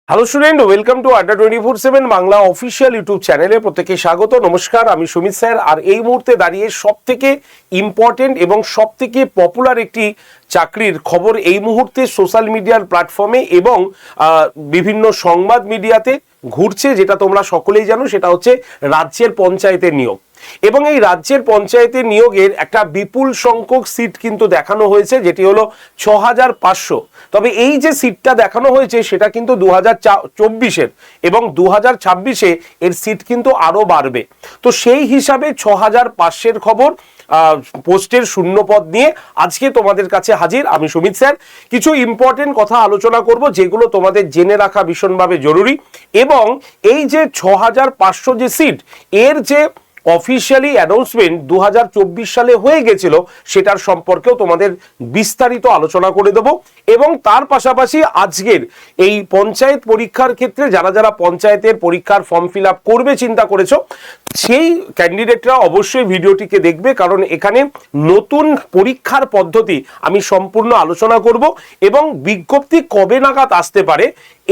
Hello student, welcome to আড্ডা 24/7 Bangla official YouTube চ্যানেলে প্রত্যেককে স্বাগত। নমস্কার, আমি সুমিত স্যার। আর এই মুহূর্তে দাঁড়িয়ে সব থেকে ইম্পর্টেন্ট এবং সব থেকে পপুলার একটি চাকরির খবর এই মুহূর্তে সোশ্যাল মিডিয়ার প্ল্যাটফর্মে এবং বিভিন্ন সংবাদ মিডিয়াতে ঘুরছে, যেটা তোমরা সকলেই জানো। সেটা হচ্ছে রাজ্যের পঞ্চায়েতের নিয়োগ। এবং এই রাজ্যের পঞ্চায়েতের নিয়োগের একটা বিপুল সংখ্যক সিট কিন্তু দেখানো হয়েছে, যেটি হলো 6500। তবে এই যে সিটটা দেখানো হয়েছে সেটা কিন্তু 2024-এর, এবং 2026-এ এর সিট কিন্তু আরো বাড়বে। তো সেই হিসাবে 6500-এর খবর, পোস্টের শূন্য পদ নিয়ে আজকে তোমাদের কাছে হাজির আমি সুমিত স্যার। কিছু ইম্পর্টেন্ট কথা আলোচনা করব যেগুলো তোমাদের জেনে রাখা ভীষণভাবে জরুরি। এবং এই যে 6500 যে সিট, এর যে অফিসিয়ালি অ্যানাউন্সমেন্ট 2024 সালে হয়ে গেছিল, সেটার সম্পর্কেও তোমাদের বিস্তারিত আলোচনা করে দেব। এবং তার পাশাপাশি আজকের এই পঞ্চায়েত পরীক্ষার ক্ষেত্রে যারা যারা পঞ্চায়েতের পরীক্ষার ফর্ম ফিল আপ করবে চিন্তা করেছো, সেই ক্যান্ডিডেটরা অবশ্যই ভিডিওটিকে দেখবে, কারণ এখানে নতুন পরীক্ষার পদ্ধতি আমি সম্পূর্ণ আলোচনা করব এবং বিজ্ঞপ্তি কবে নাগাদ আসতে পারে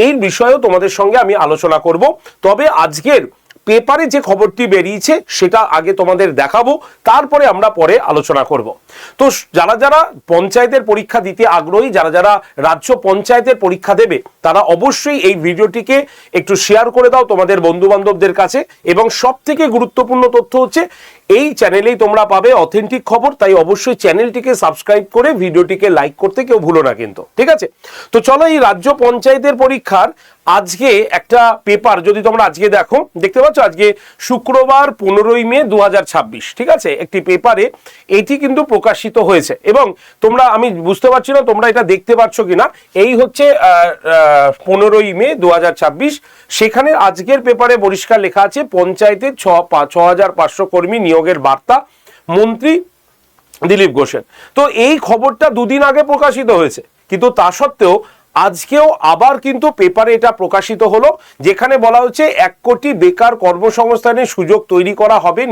এই বিষয়েও তোমাদের সঙ্গে আমি আলোচনা করব। তবে আজকের পেপারে যে খবরটি বেরিয়েছে সেটা আগে তোমাদের দেখাবো, তারপরে আমরা পরে আলোচনা করব। তো যারা যারা পঞ্চায়েতের পরীক্ষা দিতে আগ্রহী, যারা যারা রাজ্য পঞ্চায়েতের পরীক্ষা দেবে, তারা অবশ্যই এই ভিডিওটিকে একটু শেয়ার করে দাও তোমাদের বন্ধু বান্ধবদের কাছে। এবং সব থেকে গুরুত্বপূর্ণ তথ্য হচ্ছে এই চ্যানেলেই তোমরা পাবে অথেন্টিক খবর, তাই অবশ্যই চ্যানেলটিকে সাবস্ক্রাইব করে ভিডিওটিকে লাইক করতে কেউ ভুলো না কিন্তু, ঠিক আছে? তো চলো, এই রাজ্য পঞ্চায়েতের পরীক্ষার আজকে একটা পেপার যদি তোমরা আজকে দেখো, দেখতে পাচ্ছ আজকে শুক্রবার 15ই মে 2026, ঠিক আছে? একটি পেপারে এটি কিন্তু প্রকাশিত হয়েছে এবং তোমরা, আমি বুঝতে পারছি না তোমরা এটা দেখতে পাচ্ছ কিনা। এই হচ্ছে 15ই মে 2026। সেখানে আজকের পেপারে পরিষ্কার লেখা আছে পঞ্চায়েতের 6500 কর্মী নিয়োগের বার্তা, মন্ত্রী দিলীপ ঘোষের। তো এই খবরটা দুদিন আগে প্রকাশিত হয়েছে, কিন্তু তা সত্ত্বেও আজকেও আবার কিন্তু পেপারে এটা প্রকাশিত হলো, যেখানে বলা হচ্ছে 1 কোটি বেকার কর্মসংস্থানের সুযোগ তৈরি করা হবে।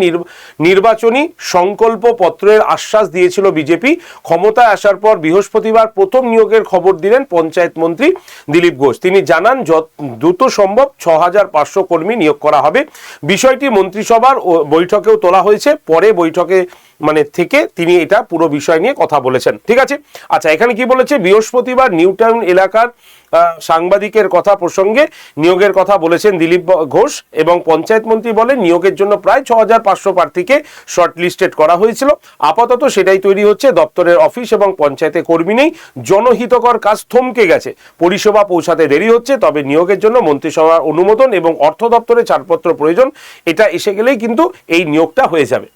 নির্বাচনী সংকল্প পত্রের আশ্বাস দিয়েছিল বিজেপি। ক্ষমতায় আসার পর বৃহস্পতিবার প্রথম নিয়োগের খবর দিলেন পঞ্চায়েত মন্ত্রী দিলীপ ঘোষ। তিনি জানান দ্রুত সম্ভব 6500 কর্মী নিয়োগ করা হবে। বিষয়টি মন্ত্রিসভার বৈঠকেও তোলা হয়েছে। পরে বৈঠকে থেকে তিনি এটা পুরো বিষয় নিয়ে কথা বলেছেন, ঠিক আছে? আচ্ছা, এখানে কি বলেছে? বৃহস্পতিবার নিউ টাউন এলাকার সাংবাদিকের কথা প্রসঙ্গে নিয়োগের কথা বলেছেন দিলীপ ঘোষ এবং পঞ্চায়েত মন্ত্রী বলেন নিয়োগের জন্য প্রায় 6500 প্রার্থীকে শর্টলিস্টেড করা হয়েছিল। আপাতত সেটাই তৈরি হচ্ছে। দপ্তরের অফিস এবং পঞ্চায়েতে কর্মী নেই, জনহিতকর কাজ থমকে গেছে, পরিষেবা পৌঁছাতে দেরি হচ্ছে। তবে নিয়োগের জন্য মন্ত্রিসভার অনুমোদন এবং অর্থ দপ্তরের ছাড়পত্র প্রয়োজন। এটা এসে গেলেই কিন্তু এই নিয়োগটা হয়ে যাবে।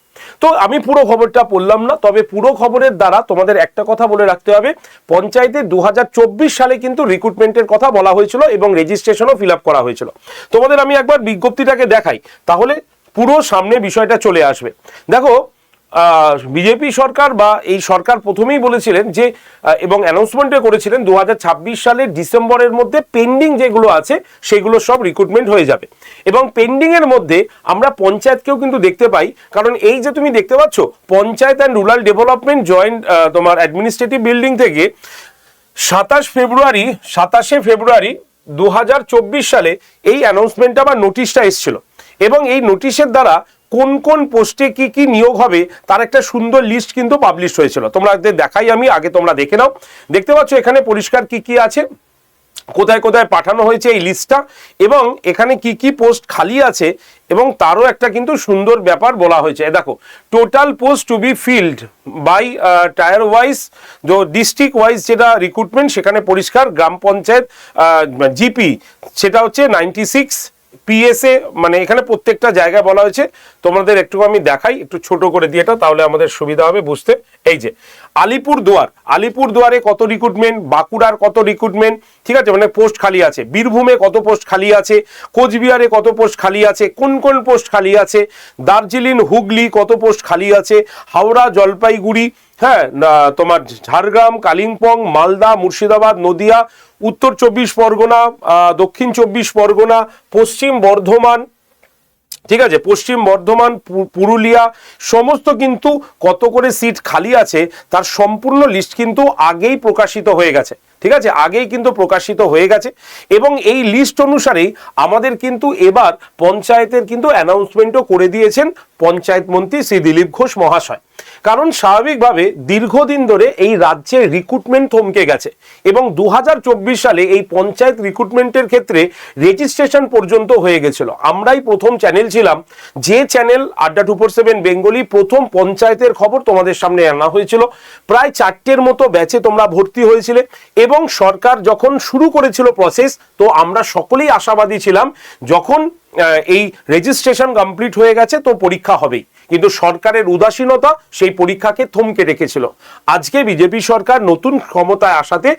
তো আমি পুরো খবরটা পড়লাম না, তবে পুরো খবরের দ্বারা তোমাদের একটা কথা বলে রাখতে হবে, পঞ্চায়েতে 2024 সালে কিন্তু রিক্রুটমেন্টের কথা বলা হয়েছিল এবং রেজিস্ট্রেশনও ফিল আপ করা হয়েছিল। তোমাদের আমি একবার বিজ্ঞপ্তিটাকে দেখাই, তাহলে পুরো সামনে বিষয়টা চলে আসবে। দেখো, বিজেপি সরকার বা এই সরকার প্রথমেই বলেছিলেন যে, এবং অ্যানাউন্সমেন্টে করেছিলেন 2026 সালের ডিসেম্বরের মধ্যে পেন্ডিং যেগুলো আছে সেগুলো সব রিক্রুটমেন্ট হয়ে যাবে। এবং পেন্ডিং এর মধ্যে আমরা পঞ্চায়েতকেও কিন্তু দেখতে পাই, কারণ এই যে তুমি দেখতে পাচ্ছ panchayat and rural development joint তোমার অ্যাডমিনিস্ট্রেটিভ বিল্ডিং থেকে 27শে ফেব্রুয়ারি 2024 সালে এই অ্যানাউন্সমেন্টটা বা নোটিশটা এসেছিল। এবং এই নোটিশের দ্বারা কোন কোন পোস্টে কি কি নিয়োগ হবে তার একটা সুন্দর লিস্ট কিন্তু পাবলিশ হয়েছিল। তোমরা দেখাই, আমি আগে তোমরা দেখে নাও। দেখতে পাচ্ছ এখানে পরিষ্কার কি কি আছে, কোথায় কোথায় পাঠানো হয়েছে এই লিস্টটা, এবং এখানে কি কি পোস্ট খালি আছে, এবং তারও একটা কিন্তু সুন্দর ব্যাপার বলা হয়েছে। দেখো, total post to be filled by tier wise, district wise যেটা রিক্রুটমেন্ট, সেখানে পরিষ্কার গ্রাম পঞ্চায়েত জিপি সেটা হচ্ছে 96, পিএসএ, এখানে প্রত্যেকটা জায়গায় বলা হয়েছে। তোমাদের একটু আমি দেখাই, একটু ছোট করে দিয়ে এটা, তাহলে আমাদের সুবিধা হবে বুঝতে। এই যে আলিপুরদুয়ারে কত রিক্রুটমেন্ট, বাঁকুড়ার কত রিক্রুটমেন্ট, ঠিক আছে, পোস্ট খালি আছে। বীরভূমে কত পোস্ট খালি আছে, কোচবিহারে কত পোস্ট খালি আছে, কোন কোন পোস্ট খালি আছে, দার্জিলিং হুগলি কত পোস্ট খালি আছে, হাওড়া জলপাইগুড়ি, হ্যাঁ, তোমার ঝাড়গ্রাম, কালিম্পং, মালদা, মুর্শিদাবাদ, নদিয়া, উত্তর 24 পরগনা, দক্ষিণ 24 পরগনা, পশ্চিম বর্ধমান, ঠিক আছে, পশ্চিম বর্ধমান, পুরুলিয়া, সমস্ত কিন্তু কত করে সিট খালি আছে তার সম্পূর্ণ লিস্ট কিন্তু আগেই প্রকাশিত হয়ে গেছে, ঠিক আছে, আগেই কিন্তু প্রকাশিত হয়ে গেছে এবং এই লিস্ট অনুসারেই আমাদের কিন্তু এবার পঞ্চায়েতের কিন্তু অ্যানাউন্সমেন্টও করে দিয়েছেন পঞ্চায়েত মন্ত্রী শ্রী দিলীপ ঘোষ মহাশয়। কারণ স্বাভাবিকভাবে দীর্ঘদিন ধরে এই রাজ্যে রিক্রুটমেন্ট থমকে গেছে এবং 2024 সালে এই পঞ্চায়েত রিক্রুটমেন্টের ক্ষেত্রে রেজিস্ট্রেশন পর্যন্ত হয়ে গেছিল। আমরাই প্রথম চ্যানেল ছিলাম যে চ্যানেল আড্ডা 247 বেঙ্গলি প্রথম পঞ্চায়েতের খবর তোমাদের সামনে আনা হয়েছিল। প্রায় 4টের মতো ব্যাচে তোমরা ভর্তি হয়েছিলে এবং সরকার যখন শুরু করেছিল প্রসেস, তো আমরা সকলেই আশাবাদী ছিলাম যখন এই রেজিস্ট্রেশন কমপ্লিট হয়ে গেছে তো পরীক্ষা হবেই, কিন্তু সরকারের উদাসীনতা সেই পরীক্ষাকে থমকে রেখেছিল। আজকে বিজেপি সরকার নতুন ক্ষমতায় আসাতে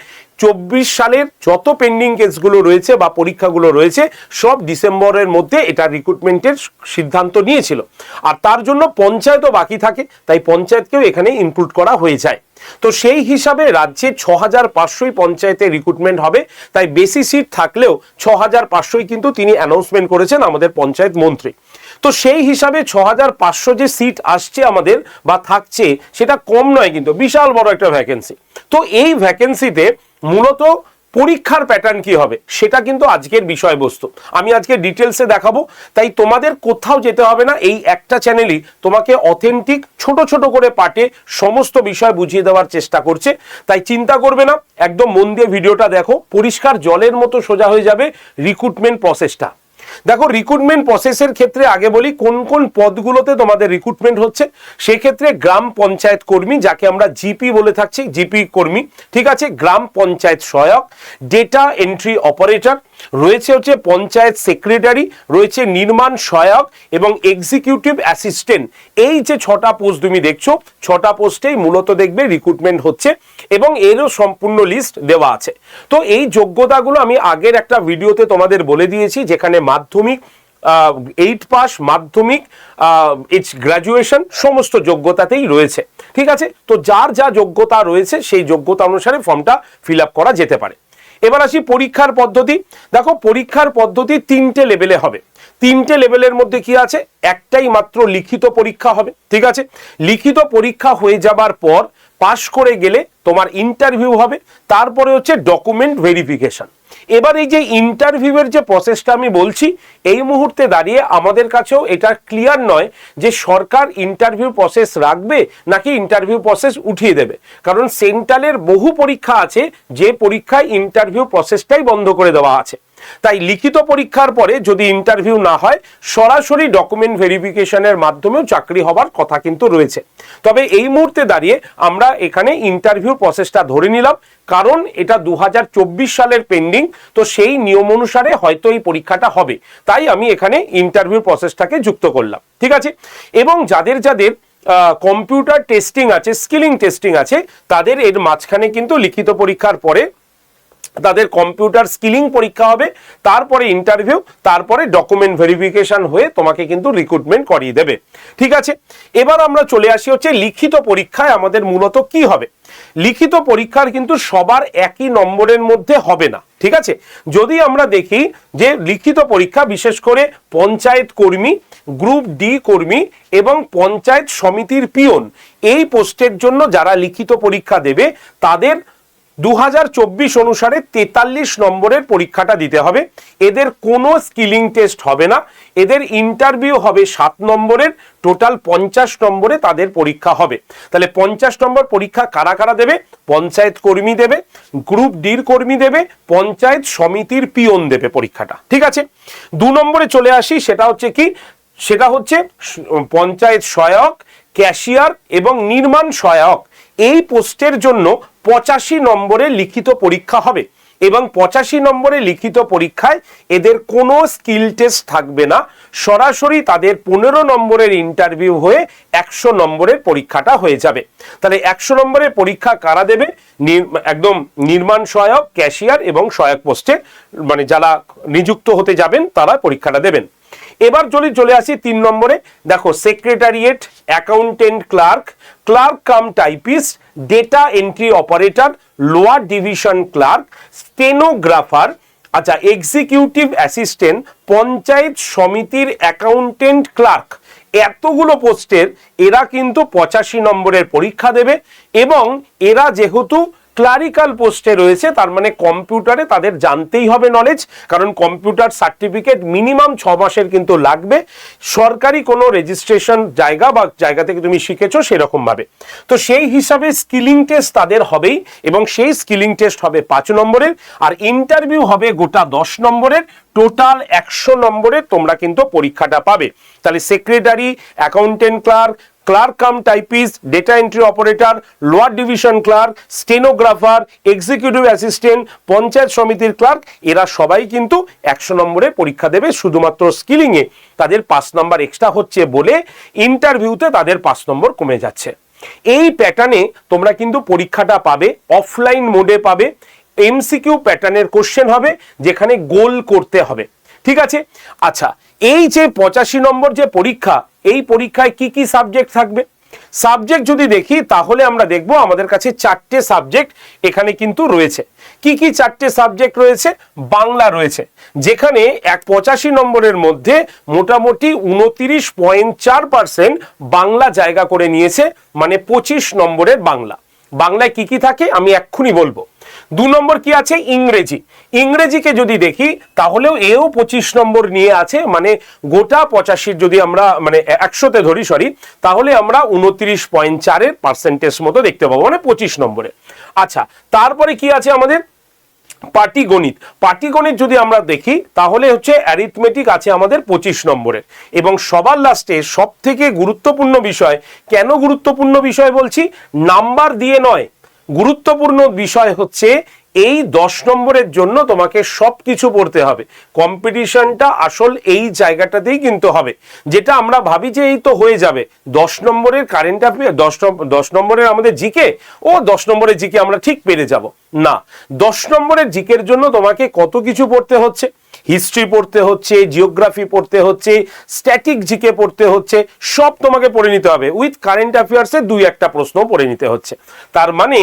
24 সালের যত পেন্ডিং কেসগুলো রয়েছে বা পরীক্ষাগুলো রয়েছে সব ডিসেম্বরের মধ্যে এটা রিক্রুটমেন্টের সিদ্ধান্ত নিয়েছিল। আর তার জন্য পঞ্চায়েতও বাকি থাকে, তাই পঞ্চায়েতকেও এখানে ইনক্লুড করা হয়ে যায়। তো সেই হিসাবে রাজ্যে 6500 পঞ্চায়েতে রিক্রুটমেন্ট হবে, তাই বেশি সিট থাকলেও 6500 কিন্তু তিনি অ্যানাউন্সমেন্ট করেছেন আমাদের পঞ্চায়েত মন্ত্রী। তো সেই হিসাবে 6500 যে সিট আসছে আমাদের বা থাকছে সেটা কম নয়, কিন্তু বিশাল বড় একটা ভ্যাকেন্সি। তো এই ভ্যাকেন্সিতে মূলত পরীক্ষার প্যাটার্ন কি হবে সেটা কিন্তু আজকের বিষয়বস্তু, আমি আজকে ডিটেলসে দেখাবো। তাই তোমাদের কোথাও যেতে হবে না, এই একটা চ্যানেলই তোমাকে অথেন্টিক ছোট ছোট করে পার্টে সমস্ত বিষয় বুঝিয়ে দেওয়ার চেষ্টা করছে। তাই চিন্তা করবে না, একদম মন দিয়ে ভিডিওটা দেখো, পরিষ্কার জলের মতো সোজা হয়ে যাবে রিক্রুটমেন্ট প্রসেসটা। দেখো, রিক্রুটমেন্ট প্রসেসের ক্ষেত্রে আগে বলি কোন কোন পদগুলোতে তোমাদের রিক্রুটমেন্ট হচ্ছে। সেক্ষেত্রে গ্রাম পঞ্চায়েত কর্মী, যাকে আমরা জিপি বলে থাকছি, জিপি কর্মী, ঠিক আছে, গ্রাম পঞ্চায়েত সহায়ক, ডেটা এন্ট্রি অপারেটর, রয়েছে হচ্ছে পঞ্চায়েত সেক্রেটারি, রয়েছে নির্মাণ সহায়ক এবং এক্সিকিউটিভ অ্যাসিস্ট্যান্ট। এই যে 6টা পোস্ট তুমি দেখছো, 6টা পোস্টেই মূলত দেখবে রিক্রুটমেন্ট হচ্ছে এবং এরও সম্পূর্ণ লিস্ট দেওয়া আছে। তো এই যোগ্যতাগুলো আমি আগের একটা ভিডিওতে তোমাদের বলে দিয়েছি, যেখানে মাধ্যমিক 8 পাস, মাধ্যমিক, গ্র্যাজুয়েশন সমস্ত যোগ্যতাতেই রয়েছে। ঠিক আছে, তো যার যা যোগ্যতা রয়েছে সেই যোগ্যতা অনুসারে ফর্মটা ফিল আপ করা যেতে পারে। এবার আসি পরীক্ষার পদ্ধতি। দেখো, পরীক্ষার পদ্ধতি 3টে লেভেলে হবে। 3টে লেভেলের মধ্যে কি আছে, একটাই মাত্র লিখিত পরীক্ষা হবে। ঠিক আছে, লিখিত পরীক্ষা হয়ে যাবার পর পাশ করে গেলে তোমার ইন্টারভিউ হবে, তারপরে হচ্ছে ডকুমেন্ট ভেরিফিকেশন। এবার এই যে ইন্টারভিউয়ের যে প্রসেসটা আমি বলছি, এই মুহূর্তে দাঁড়িয়ে আমাদের কাছেও এটা ক্লিয়ার নয় যে সরকার ইন্টারভিউ প্রসেস রাখবে নাকি ইন্টারভিউ প্রসেস উঠিয়ে দেবে। কারণ সেন্ট্রালের বহু পরীক্ষা আছে যে পরীক্ষায় ইন্টারভিউ প্রসেসটাই বন্ধ করে দেওয়া আছে। তাই লিখিত পরীক্ষার পরে যদি ইন্টারভিউ না হয়, সরাসরি ডকুমেন্ট ভেরিফিকেশনের মাধ্যমেও চাকরি হবার কথা কিন্তু রয়েছে। তবে এই মুহূর্তে দাঁড়িয়ে আমরা এখানে ইন্টারভিউ প্রসেসটা ধরে নিলাম, কারণ এটা 2024 সালের পেন্ডিং, তো সেই নিয়ম অনুসারে হয়তো এই পরীক্ষাটা হবে, তাই আমি এখানে ইন্টারভিউ প্রসেসটাকে যুক্ত করলাম। ঠিক আছে, এবং যাদের যাদের কম্পিউটার টেস্টিং আছে, স্কিলিং টেস্টিং আছে, তাদের এর মাঝখানে কিন্তু লিখিত পরীক্ষার পরে তাদের কম্পিউটার স্কিলিং পরীক্ষা হবে, তারপরে ইন্টারভিউ, তারপরে ডকুমেন্ট ভেরিফিকেশন হয়ে তোমাকে কিন্তু রিক্রুটমেন্ট করিয়ে দেবে। ঠিক আছে, এবার আমরা চলে আসি হচ্ছে লিখিত পরীক্ষায় আমাদের মূলত কি হবে। লিখিত পরীক্ষার কিন্তু সবার একই নম্বরের মধ্যে হবে না। ঠিক আছে, যদি আমরা দেখি যে লিখিত পরীক্ষা বিশেষ করে পঞ্চায়েত কর্মী, গ্রুপ ডি কর্মী এবং পঞ্চায়েত সমিতির পিয়ন, এই পোস্টের জন্য যারা লিখিত পরীক্ষা দেবে তাদের 2024 অনুসারে 43 নম্বরের পরীক্ষাটা দিতে হবে। এদের কোনো স্কিলিং টেস্ট হবে না, এদের ইন্টারভিউ হবে 7 নম্বরের, টোটাল 50 নম্বরে তাদের পরীক্ষা হবে। তাহলে 50 নম্বর পরীক্ষা কারা কারা দেবে? পঞ্চায়েত কর্মী দেবে, গ্রুপ ডির কর্মী দেবে, পঞ্চায়েত সমিতির পিয়ন দেবে পরীক্ষাটা। ঠিক আছে, 2 নম্বরে চলে আসি, সেটা হচ্ছে কি, সেটা হচ্ছে পঞ্চায়েত সহায়ক, ক্যাশিয়ার এবং নির্মাণ সহায়ক। এই পোস্টের জন্য 85 নম্বরের লিখিত পরীক্ষা হবে এবং 85 নম্বরের লিখিত পরীক্ষায় এদের কোনো স্কিল টেস্ট থাকবে না, সরাসরি তাদের 15 নম্বরের ইন্টারভিউ হয়ে 100 নম্বরের পরীক্ষাটা হয়ে যাবে। তাহলে 100 নম্বরের পরীক্ষা কারা দেবে? একদম নির্মাণ সহায়ক, ক্যাশিয়ার এবং সহায়ক পোস্টে মানে যারা নিযুক্ত হতে যাবেন তারা পরীক্ষাটা দেবেন। এবার যদি চলে আসি 3 নম্বরে, দেখো secretariat, accountant clerk, clerk cum typist, data entry operator, lower division clerk, stenographer, আচ্ছা এক্সিকিউটিভ অ্যাসিস্ট্যান্ট, পঞ্চায়েত সমিতির অ্যাকাউন্টেন্ট ক্লার্ক, এতগুলো পোস্টের এরা কিন্তু 85 নম্বরের পরীক্ষা দেবে এবং এরা যেহেতু ক্লারিক্যাল পোস্টে রয়েছে, তার মানে কম্পিউটারে তাদের জানতেই হবে নলেজ, কারণ কম্পিউটার সার্টিফিকেট মিনিমাম 6 মাসের কিন্তু লাগবে, সরকারি কোনো রেজিস্ট্রেশন জায়গা বা জায়গা থেকে তুমি শিখেছো সেরকম ভাবে। তো সেই হিসাবে স্কিলিং টেস্ট তাদের হবেই, এবং সেই স্কিলিং টেস্ট হবে 5 নম্বরের, আর ইন্টারভিউ হবে গোটা 10 নম্বরের। টোটাল 100 নম্বরের তোমরা কিন্তু পরীক্ষাটা পাবে। তাহলে secretary, accountant clerk, clerk cum typist, data entry operator, lower division clerk, stenographer, executive assistant, panchayat সমিতির ক্লার্ক, এরা সবাই কিন্তু 100 নম্বরের পরীক্ষা দেবে। শুধুমাত্র স্কিলিংয়ে তাদের 5 নম্বর এক্সট্রা হচ্ছে বলে ইন্টারভিউতে তাদের 5 নম্বর কমে যাচ্ছে। এই প্যাটার্নে তোমরা কিন্তু পরীক্ষাটা পাবে, অফলাইন মোডে পাবে, এমসিকিউ প্যাটার্নের কোশ্চেন হবে যেখানে গোল করতে হবে, ঠিক আছে? আচ্ছা, এই যে 85 নম্বর যে পরীক্ষা, এই পরীক্ষায় কি কি সাবজেক্ট থাকবে? সাবজেক্ট যদি দেখি তাহলে আমরা দেখব আমাদের কাছে 4টে সাবজেক্ট এখানে কিন্তু রয়েছে। কি কি 4টে সাবজেক্ট রয়েছে? বাংলা রয়েছে, যেখানে 85 নম্বরের মধ্যে মোটামুটি 29.4% বাংলা জায়গা করে নিয়েছে, মানে 25 নম্বরের বাংলা। বাংলায় কি কি থাকে আমি এক্ষুনি বলবো। 2 নম্বর কি আছে? ইংরেজি। ইংরেজিকে যদি দেখি তাহলেও এও 25 নম্বর নিয়ে আছে, মানে গোটা 85 যদি আমরা মানে 100তে ধরি তাহলে আমরা 29.4-এর পার্সেন্টেজ মতো দেখতে পাবো, মানে 25 নম্বরে। আচ্ছা, তারপরে কি আছে আমাদের? পাটিগণিত। পাটিগণিত যদি আমরা দেখি তাহলে হচ্ছে অ্যারিথমেটিক আছে আমাদের 25 নম্বরের। এবং সবার লাস্টে সব থেকে গুরুত্বপূর্ণ বিষয়, কেন গুরুত্বপূর্ণ বিষয় বলছি? নাম্বার দিয়ে নয়, গুরুত্বপূর্ণ বিষয় হচ্ছে এই 10 নম্বরের জন্য তোমাকে সবকিছু পড়তে হবে। কম্পিটিশনটা আসল এই জায়গাটাতেই কিন্তু হবে, যেটা আমরা ভাবি যে এই তো হয়ে যাবে 10 নম্বরের কারেন্ট অ্যাফেয়ার, 10 নম্বরের আমাদের জিকে, ও 10 নম্বরের জিকে আমরা ঠিক পেরে যাব না। 10 নম্বরের জিকের জন্য তোমাকে কত কিছু পড়তে হচ্ছে। হিস্ট্রি পড়তে হচ্ছে, জিওগ্রাফি পড়তে হচ্ছে, স্ট্যাটিক জিকে পড়তে হচ্ছে, সব তোমাকে পড়ে নিতে হবে। উইথ কারেন্ট অ্যাফেয়ার্সে 2-1টা প্রশ্ন পড়ে নিতে হচ্ছে। তার মানে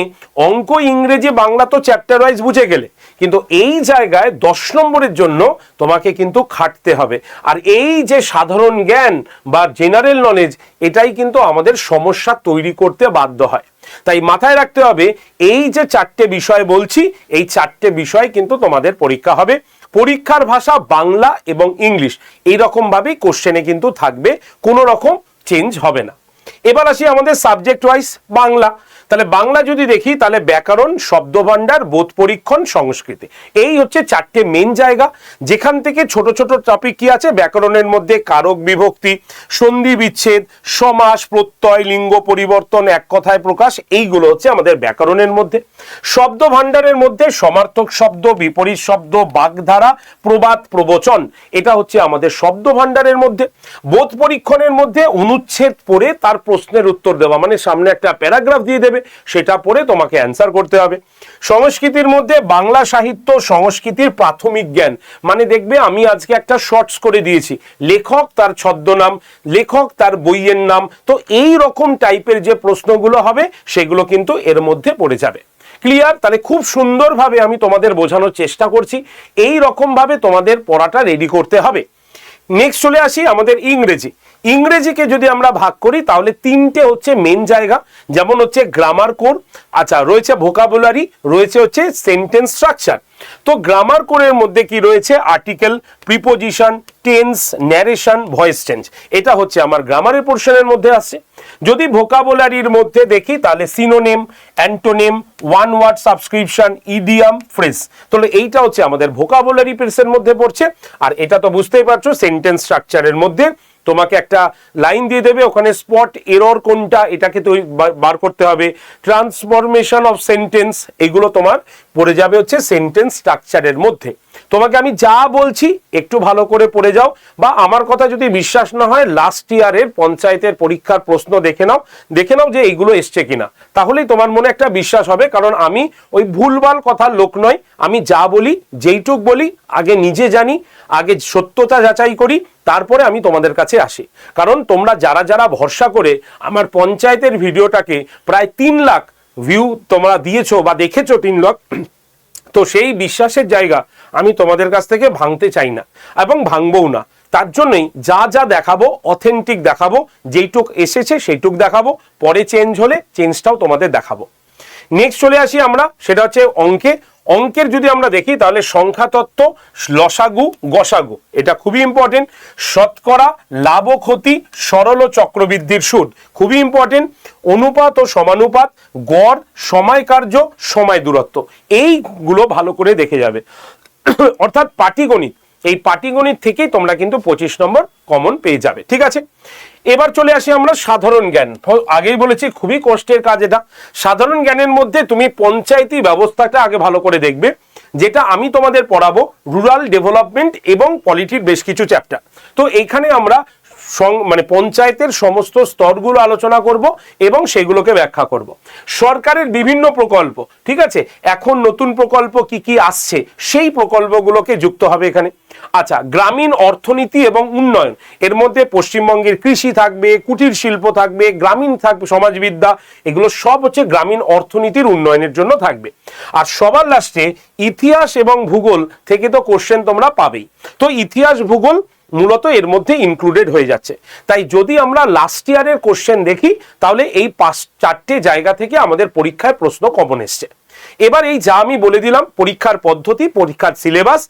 অঙ্ক, ইংরেজি, বাংলা তো চ্যাপ্টার ওয়াইজ বুঝে গেলে, কিন্তু এই জায়গায় 10 নম্বরের জন্য তোমাকে কিন্তু খাটতে হবে। আর এই যে সাধারণ জ্ঞান বা জেনারেল নলেজ, এটাই কিন্তু আমাদের সমস্যা তৈরি করতে বাধ্য হয়। তাই মাথায় রাখতে হবে এই যে 4টে বিষয় বলছি, এই 4টে বিষয় কিন্তু তোমাদের পরীক্ষা হবে। পরীক্ষার ভাষা বাংলা এবং ইংলিশ, এইরকম ভাবেই কোশ্চেনে কিন্তু থাকবে, কোনো রকম চেঞ্জ হবে না। এবার আসি আমাদের সাবজেক্ট ওয়াইজ। বাংলা, তাহলে বাংলা যদি দেখি তাহলে ব্যাকরণ, শব্দভাণ্ডার, বোধ পরীক্ষণ, সংস্কৃতি, এই হচ্ছে 4টে মেন জায়গা, যেখান থেকে ছোট ছোট টপিক কি আছে। ব্যাকরণের মধ্যে কারক বিভক্তি, সন্ধি বিচ্ছেদ, সমাস, প্রত্যয়, লিঙ্গ পরিবর্তন, এক কথায় প্রকাশ, এইগুলো হচ্ছে আমাদের ব্যাকরণের মধ্যে। শব্দভাণ্ডারের মধ্যে সমার্থক শব্দ, বিপরীত শব্দ, বাগধারা, প্রবাদ, প্রবচন, এটা হচ্ছে আমাদের শব্দভাণ্ডারের মধ্যে। বোধ পরীক্ষণের মধ্যে অনুচ্ছেদ পড়ে তার প্রশ্নের উত্তর দেওয়া, মানে সামনে একটা প্যারাগ্রাফ দিয়ে দেবে, সেটা পড়ে তোমাকে অ্যান্সার করতে হবে। সংস্কৃতির মধ্যে বাংলা সাহিত্য, সংস্কৃতির প্রাথমিক জ্ঞান, মানে দেখবে আমি আজকে একটা শর্টস করে দিয়েছি, লেখক, তার ছদ্মনাম, লেখক, তার বইয়ের নাম, তো এই রকম টাইপের যে প্রশ্নগুলো হবে সেগুলো কিন্তু এর মধ্যে পড়ে যাবে। ক্লিয়ার? তাহলে খুব সুন্দরভাবে আমি তোমাদের বোঝানোর চেষ্টা করছি, এই রকম ভাবে তোমাদের পড়াটা রেডি করতে হবে। নেক্সট চলে আসি আমাদের ইংরেজি। ইংরেজিকে যদি আমরা ভাগ করি তাহলে 3টে হচ্ছে মেন জায়গা, যেমন হচ্ছে গ্রামার কোর, আচ্ছা রয়েছে ভোকাবুলারি, রয়েছে হচ্ছে সেন্টেন্স স্ট্রাকচার। তো গ্রামার কোরের মধ্যে কি রয়েছে? Article, preposition, tense, narration, voice change, এটা হচ্ছে আমার গ্রামারের পোর্শনের মধ্যে আসছে। যদি ভোকাবুলারির মধ্যে দেখি তাহলে synonym, antonym, one word subscription, idiom, phrase, তাহলে এইটা হচ্ছে আমাদের ভোকাবুলারি পিসের মধ্যে পড়ছে। আর এটা তো বুঝতেই পারছো সেন্টেন্স স্ট্রাকচারের মধ্যে তোমাকে একটা লাইন দিয়ে দেবে, ওখানে স্পট এরর কোনটা এটাকে তো বার করতে হবে। ট্রান্সফরমেশন অফ সেন্টেন্স, এগুলো তোমার পড়ে যাবে হচ্ছে সেন্টেন্স স্ট্রাকচারের মধ্যে। তোমাকে আমি যা বলছি একটু ভালো করে পড়ে যাও, বা আমার কথা যদি বিশ্বাস না হয় লাস্ট ইয়ারের পঞ্চায়েতের পরীক্ষার প্রশ্ন দেখে নাও যে এইগুলো এসছে কিনা, তাহলেই তোমার মনে একটা বিশ্বাস হবে। কারণ আমি ওই ভুলভাল কথার লোক নয়, আমি যা বলি, যেইটুক বলি, আগে নিজে জানি, আগে সত্যতা যাচাই করি, তারপরে আমি তোমাদের কাছে আসি। কারণ তোমরা যারা যারা ভরসা করে আমার পঞ্চায়েতের ভিডিওটাকে প্রায় 3 লাখ ভিউ তোমরা দিয়েছো বা দেখেছো 3 লাখ, তো সেই বিশ্বাসের জায়গা আমি তোমাদের কাছ থেকে ভাঙতে চাই না এবং ভাঙবও না। তার জন্যই যা যা দেখাবো অথেন্টিক দেখাবো, যেইটুক এসেছে সেইটুক দেখাবো, পরে চেঞ্জ হলে চেঞ্জটাও তোমাদের দেখাবো। নেক্সট চলে আসি আমরা, সেটা হচ্ছে অঙ্কে। অঙ্কের যদি আমরা দেখি তাহলে সংখ্যা তত্ত্ব, লসাগু, গসাগু, এটা খুবই ইম্পর্টেন্ট। শতকরা, লাভ ও ক্ষতি, সরল ও চক্রবৃদ্ধির সুদ খুবই ইম্পর্টেন্ট। অনুপাত ও সমানুপাত, গড়, সময় কার্য, সময় দূরত্ব, এইগুলো ভালো করে দেখে যাবে। অর্থাৎ পাটিগণিত, এই পাটিগণিত থেকেই তোমরা কিন্তু 25 নম্বর কমন পেয়ে যাবে। ঠিক আছে, এবার চলে আসি আমরা সাধারণ জ্ঞান। আগেই বলেছি খুবই কষ্টের কাজ এটা। সাধারণ জ্ঞানের মধ্যে তুমি পঞ্চায়েতি ব্যবস্থাটা আগে ভালো করে দেখবে, যেটা আমি তোমাদের পড়াবো রুরাল ডেভেলপমেন্ট এবং পলিটির বেশ কিছু চ্যাপ্টার। তো এইখানে আমরা মানে পঞ্চায়েতের সমস্ত স্তরগুলো আলোচনা করব এবং সেগুলোকে ব্যাখ্যা করব। সরকারের বিভিন্ন প্রকল্প, ঠিক আছে, এখন নতুন প্রকল্প কি কি আসছে সেই প্রকল্পগুলোকে যুক্ত হবে এখানে। আচ্ছা, গ্রামীণ অর্থনীতি এবং উন্নয়ন, এর মধ্যে পশ্চিমবঙ্গের কৃষি থাকবে, কুটির শিল্প থাকবে, গ্রামীণ থাকবে, সমাজবিদ্যা, এগুলো সব হচ্ছে গ্রামীণ অর্থনীতির উন্নয়নের জন্য থাকবে। আর সবার লাস্টে ইতিহাস এবং ভূগোল থেকে তো কোশ্চেন তোমরা পাবেই। তো ইতিহাস ভূগোল মূলত এর মধ্যে ইনক্লুডেড হয়ে যাচ্ছে। তাই যদি আমরা লাস্ট ইয়ারের কোশ্চেন দেখি তাহলে এই 4টে জায়গা থেকে আমাদের পরীক্ষায় প্রশ্ন কমন এসছে। এবার এই যা আমি বলে দিলাম পরীক্ষার পদ্ধতি, পরীক্ষার সিলেবাস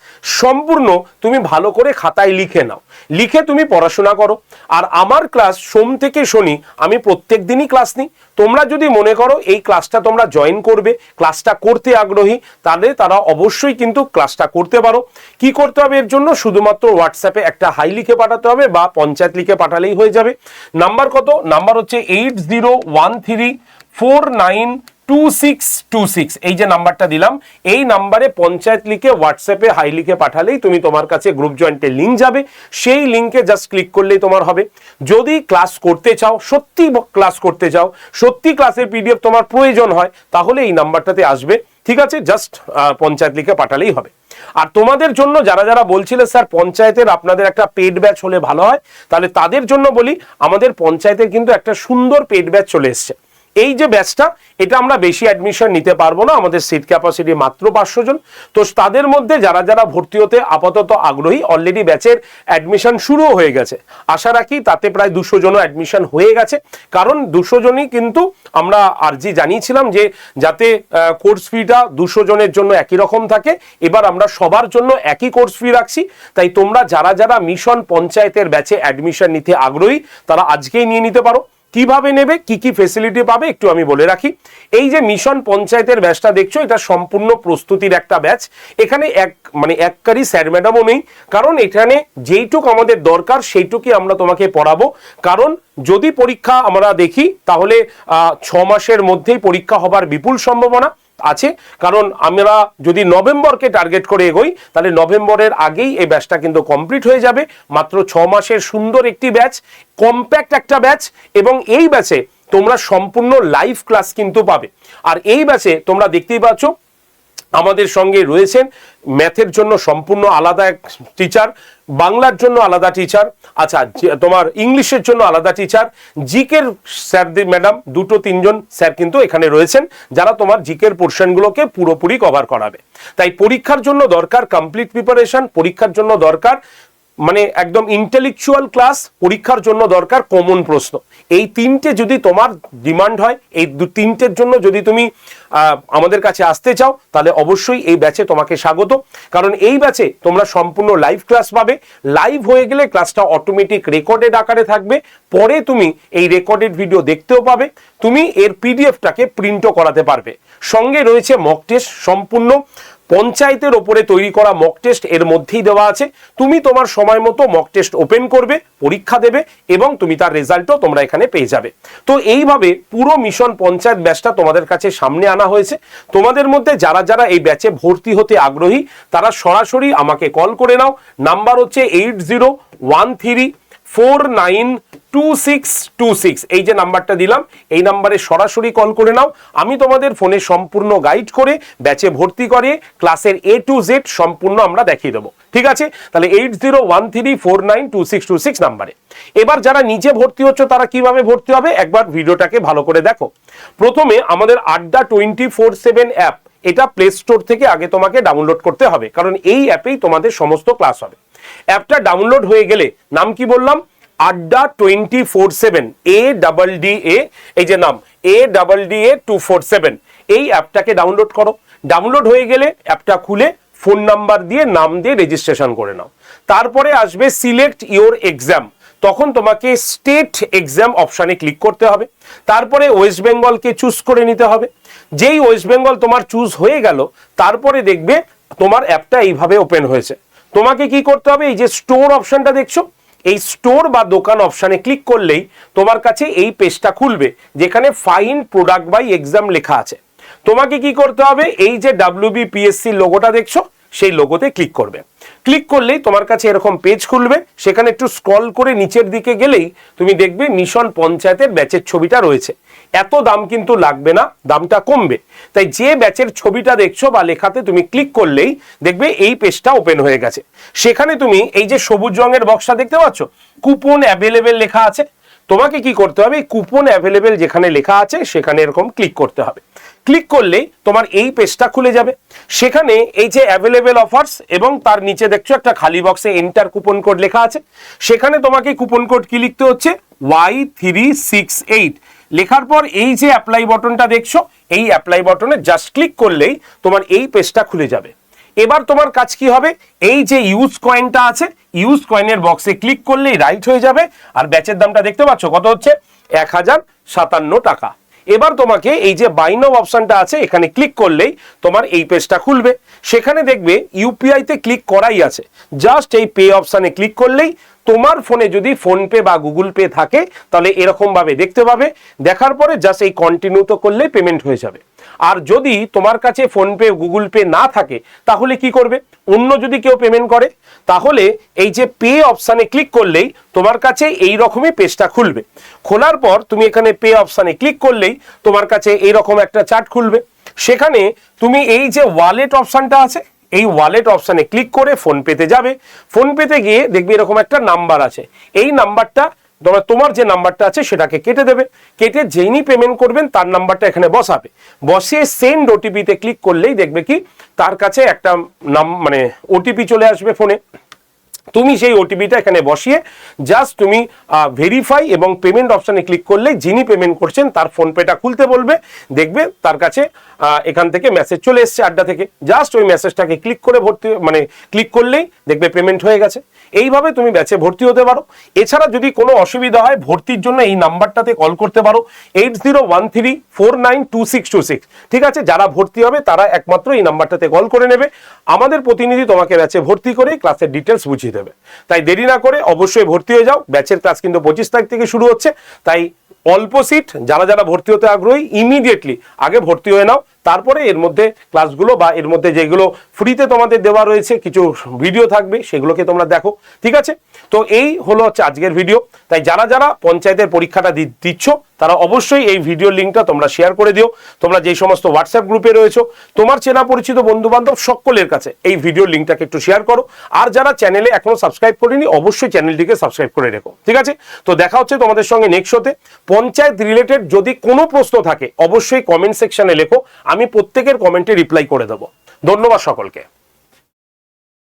সম্পূর্ণ তুমি ভালো করে খাতায় লিখে নাও, লিখে তুমি পড়াশোনা করো। আর আমার ক্লাস সোম থেকে শনি আমি প্রত্যেক দিনই ক্লাস নিই। তোমরা যদি মনে করো এই ক্লাসটা তোমরা জয়েন করবে, ক্লাসটা করতে আগ্রহী, তাহলে তারা অবশ্যই কিন্তু ক্লাসটা করতে পারো। কি করতে হবে এর জন্য? শুধুমাত্র হোয়াটসঅ্যাপে একটা হাই লিখে পাঠাতে হবে বা পঞ্চায়েত লিখে পাঠালেই হয়ে যাবে। নাম্বার কত? নাম্বার হচ্ছে 8013492626। এই যে নাম্বারটা দিলাম, এই নাম্বারে পঞ্চায়েত লিখে হোয়াটসঅ্যাপে হাই লিখে পাঠালেই তুমি তোমার কাছে গ্রুপ জয়েন্টের লিঙ্ক যাবে, সেই লিঙ্কে জাস্ট ক্লিক করলেই তোমার হবে। যদি ক্লাস করতে চাও, সত্যি ক্লাস করতে চাও, সত্যি ক্লাসের পিডিএফ তোমার প্রয়োজন হয়, তাহলে এই নাম্বারটাতে আসবে। ঠিক আছে, জাস্ট পঞ্চায়েত লিখে পাঠালেই হবে। আর তোমাদের জন্য যারা যারা বলছিলে স্যার পঞ্চায়েতের আপনাদের একটা পেড ব্যাচ হলে ভালো হয়, তাহলে তাদের জন্য বলি আমাদের পঞ্চায়েতের কিন্তু একটা সুন্দর পেড ব্যাচ চলে এসছে। এই যে ব্যাচটা, এটা আমরা বেশি অ্যাডমিশন নিতে পারবো না, আমাদের সিট ক্যাপাসিটি মাত্র 500 জন। তো তাদের মধ্যে যারা যারা ভর্তি হতে আপাতত আগ্রহী, অলরেডি ব্যাচের অ্যাডমিশন শুরু হয়ে গেছে। আশা রাখি তাতে প্রায় 200 জনও অ্যাডমিশন হয়ে গেছে, কারণ 200 জনই কিন্তু আমরা আর্জি জানিয়েছিলাম যে যাতে কোর্স ফিটা 200 জনের জন্য একই রকম থাকে। এবার আমরা সবার জন্য একই কোর্স ফি রাখছি। তাই তোমরা যারা যারা মিশন পঞ্চায়েতের ব্যাচে অ্যাডমিশন নিতে আগ্রহী তারা আজকেই নিয়ে নিতে পারো। কিভাবে নেবে, কি কি ফেসিলিটি পাবে একটু আমি বলে রাখি। এই যে মিশন পঞ্চায়েতের ব্যাচটা দেখছো, এটা সম্পূর্ণ প্রস্তুতির একটা ব্যাচ। এখানে এককারী স্যার ম্যাডামও নেই, কারণ এখানে যেইটুক আমাদের দরকার সেইটুকুই আমরা তোমাকে পড়াবো। কারণ যদি পরীক্ষা আমরা দেখি তাহলে 6 মাসের মধ্যেই পরীক্ষা হবার বিপুল সম্ভাবনা আছে। কারণ আমরা যদি নভেম্বরকে টার্গেট করে এগোই তাহলে নভেম্বরের আগেই এই ব্যাচটা কিন্তু কমপ্লিট হয়ে যাবে। মাত্র 6 মাসের সুন্দর একটি ব্যাচ, কম্প্যাক্ট একটা ব্যাচ, এবং এই ব্যাচে তোমরা সম্পূর্ণ লাইভ ক্লাস কিন্তু পাবে। আর এই ব্যাচে তোমরা দেখতেই পাচ্ছ আমাদের সঙ্গে রয়েছেন ম্যাথের জন্য সম্পূর্ণ আলাদা এক টিচার, বাংলার জন্য আলাদা টিচার, আচ্ছা তোমার ইংলিশের জন্য আলাদা টিচার, জিকের স্যার ম্যাডাম 2-3 স্যার কিন্তু এখানে রয়েছেন, যারা তোমার জিকের পোর্শনগুলোকে পুরোপুরি কভার করাবে। তাই পরীক্ষার জন্য দরকার কমপ্লিট প্রিপারেশন, পরীক্ষার জন্য দরকার মানে একদম ইন্টেলেকচুয়াল ক্লাস, পরীক্ষার জন্য দরকার কমন প্রশ্ন। এই 3টে যদি তোমার ডিমান্ড হয়, এই 3টের জন্য যদি তুমি আমাদের কাছে আসতে চাও, তাহলে অবশ্যই এই ব্যাচে তোমাকে স্বাগত। কারণ এই ব্যাচে তোমরা সম্পূর্ণ লাইভ ক্লাস পাবে। লাইভ হয়ে গেলে ক্লাসটা অটোমেটিক রেকর্ডেড আকারে থাকবে, পরে তুমি এই রেকর্ডেড ভিডিও দেখতেও পাবে, তুমি এর পিডিএফটাকে প্রিন্টও করাতে পারবে। সঙ্গে রয়েছে মক টেস্ট, সম্পূর্ণ পঞ্চায়েতের ওপরে তৈরি করা মক টেস্ট এর মধ্যেই দেওয়া আছে। তুমি তোমার সময় মতো মক টেস্ট ওপেন করবে, পরীক্ষা দেবে এবং তুমি তার রেজাল্টও তোমরা এখানে পেয়ে যাবে। তো এইভাবে পুরো মিশন পঞ্চায়েত ব্যাচটা তোমাদের কাছে সামনে আনা হয়েছে। তোমাদের মধ্যে যারা যারা এই ব্যাচে ভর্তি হতে আগ্রহী তারা সরাসরি আমাকে কল করে নাও। নাম্বার হচ্ছে 8013492626। এই যে নাম্বারটা দিলাম, এই নাম্বারে সরাসরি কল করে নাও। আমি তোমাদের ফোনে সম্পূর্ণ গাইড করে ব্যাচে ভর্তি করে ক্লাসের A to Z সম্পূর্ণ আমরা দেখিয়ে দেবো। ঠিক আছে, তাহলে 8013492626 নাম্বারে। এবার যারা নিজে ভর্তি হচ্ছে তারা কিভাবে ভর্তি হবে একবার ভিডিওটাকে ভালো করে দেখো। প্রথমে আমাদের আড্ডা 24/7 অ্যাপ, এটা প্লে স্টোর থেকে আগে তোমাকে ডাউনলোড করতে হবে, কারণ এই অ্যাপেই তোমাদের সমস্ত ক্লাস হবে। অ্যাপটা ডাউনলোড হয়ে গেলে নাম কি বললাম, আড্ডা 24/7 ADDA, এই যে নাম ADDA 247, এই অ্যাপটাকে ডাউনলোড করো। ডাউনলোড হয়ে গেলে অ্যাপটা খুলে ফোন নাম্বার দিয়ে নাম দিয়ে রেজিস্ট্রেশন করে নাও। তারপরে আসবে সিলেক্ট ইওর এক্সাম, তখন তোমাকে স্টেট এক্সাম অপশানে ক্লিক করতে হবে। তারপরে ওয়েস্ট বেঙ্গলকে চুজ করে নিতে হবে। যেই ওয়েস্ট বেঙ্গল তোমার চুজ হয়ে গেল, তারপরে দেখবে তোমার অ্যাপটা এইভাবে ওপেন হয়েছে। তোমাকে কি করতে হবে, এই যে স্টোর অপশনটা দেখছো, এই স্টোর বা দোকান অপশানে ক্লিক করলেই তোমার কাছে এই পেজটা খুলবে যেখানে ফাইন প্রোডাক্ট বাই এক্সাম লেখা আছে। তোমাকে কি করতে হবে, এই যে WBPSC লোগোটা দেখছো, সেই লোগোতে ক্লিক করবে। ক্লিক করলেই তোমার কাছে এরকম পেজ খুলবে। সেখানে একটু স্ক্রল করে নিচের দিকে গেলেই তুমি দেখবে মিশন পঞ্চায়েতের ব্যাচের ছবিটা রয়েছে। এত দাম কিন্তু লাগবে না, দামটা কমবে। তাই যে ব্যাচের ছবিটা দেখছো বা লেখাতে তুমি ক্লিক করলেই দেখবে এই পেজটা ওপেন হয়ে গেছে। সেখানে তুমি এই যে সবুজ রঙের বক্সটা দেখতে পাচ্ছ, কুপন অ্যাভেলেবেল লেখা আছে। তোমাকে কি করতে হবে, কুপন অ্যাভেলেবেল যেখানে লেখা আছে সেখানে এরকম ক্লিক করতে হবে। ক্লিক করলেই তোমার এই পেজটা খুলে যাবে। সেখানে এই যে অ্যাভেলেবেল অফার্স এবং তার নিচে দেখছো একটা খালি বক্সে এন্টার কুপন কোড লেখা আছে। সেখানে তোমাকে কুপন কোড কি লিখতে হচ্ছে, Y368 লেখার পর এই যে অ্যাপ্লাই বাটনটা দেখছো, এই অ্যাপ্লাই বাটনে জাস্ট ক্লিক করলেই তোমার এই পেজটা খুলে যাবে। এবার তোমার কাজ কি হবে, এই যে ইউজ কয়েনটা আছে, ইউজ কয়েনের বক্সে ক্লিক করলেই রাইট হয়ে যাবে। আর ব্যাচের দামটা দেখতে পাচ্ছ কত হচ্ছে, 1057 টাকা। এবার তোমাকে এই যে বাই নাও অপশনটা আছে, এখানে ক্লিক করলেই তোমার এই পেজটা খুলবে। সেখানে দেখবে ইউপিআই তে ক্লিক করাই আছে, জাস্ট এই পে অপশনে ক্লিক করলেই তোমার ফোনে যদি ফোনপে বা গুগল পে থাকে তাহলে এরকম ভাবে দেখতে পাবে। দেখার পরে জাস্ট এই কন্টিনিউ তো করলেই পেমেন্ট হয়ে যাবে। আর যদি তোমার কাছে ফোনপে গুগল পে না থাকে তাহলে কি করবে, অন্য যদি কেউ পেমেন্ট করে তাহলে এই যে পে অপশানে ক্লিক করলেই তোমার কাছে এই রকমই পেজটা খুলবে। খোলার পর তুমি এখানে পে অপশানে ক্লিক করলেই তোমার কাছে এই রকম একটা চার্ট খুলবে। সেখানে তুমি এই যে ওয়ালেট অপশানটা আছে, এই ওয়ালেট অপশানে ক্লিক করে ফোনপেতে যাবে। ফোনপেতে গিয়ে দেখবে এরকম একটা নাম্বার আছে, এই নাম্বারটা তোমার যে নাম্বারটা আছে সেটাকে কেটে দেবে। কেটে যেইনি পেমেন্ট করবেন তার নাম্বারটা এখানে বসাবে। বসিয়ে সেন্ড ওটিপিতে ক্লিক করলেই দেখবে কি তার কাছে একটা মানে ওটিপি চলে আসবে ফোনে। তুমি সেই ওটিপিটা এখানে বসিয়ে জাস্ট তুমি ভেরিফাই এবং পেমেন্ট অপশানে ক্লিক করলে যিনি পেমেন্ট করছেন তার ফোনপেটা খুলতে বলবে। দেখবে তার কাছে এখান থেকে মেসেজ চলে এসছে আড্ডা থেকে, জাস্ট ওই মেসেজটাকে ক্লিক করে ক্লিক করলেই দেখবে পেমেন্ট হয়ে গেছে। এইভাবে তুমি ব্যাচে ভর্তি হতে পারো। এছাড়া যদি কোনো অসুবিধা হয় ভর্তির জন্য এই নাম্বারটাতে কল করতে পারো, 8013492626। ঠিক আছে, যারা ভর্তি হবে তারা একমাত্র এই নাম্বারটাতে কল করে নেবে। আমাদের প্রতিনিধি তোমাকে ব্যাচে ভর্তি করে ক্লাসের ডিটেলস বুঝিয়ে দেবে। তাই দেরি না করে অবশ্যই ভর্তি হয়ে যাও। ব্যাচের ক্লাস কিন্তু 25 তারিখ থেকে শুরু হচ্ছে। তাই অল্প সিট, যারা যারা ভর্তি হতে আগ্রহী ইমিডিয়েটলি আগে ভর্তি হয়ে নাও। তারপরে এর মধ্যে ক্লাসগুলো বা এর মধ্যে যেগুলো ফ্রিতে তোমাদের দেওয়া রয়েছে কিছু ভিডিও থাকবে সেগুলোকে তোমরা দেখো। ঠিক আছে, তো এই হলো হচ্ছে আজকের ভিডিও। তাই যারা যারা পঞ্চায়েতের পরীক্ষাটা দিচ্ছ তারা অবশ্যই এই ভিডিও লিঙ্কটা তোমরা শেয়ার করে দিও। তোমরা যেই সমস্ত হোয়াটসঅ্যাপ গ্রুপে রয়েছো তোমার চেনা পরিচিত বন্ধু বান্ধব সকলের কাছে এই ভিডিও লিঙ্কটাকে একটু শেয়ার করো। আর যারা চ্যানেলে এখনো সাবস্ক্রাইব করেনি অবশ্যই চ্যানেলটিকে সাবস্ক্রাইব করে রেখো। ঠিক আছে, তো দেখা হচ্ছে তোমাদের সঙ্গে নেক্সট শোতে। পঞ্চায়েত রিলেটেড যদি কোনো প্রশ্ন থাকে অবশ্যই কমেন্ট সেকশনে লেখো, আমি প্রত্যেকের কমেন্টে রিপ্লাই করে দেবো। ধন্যবাদ সকলকে।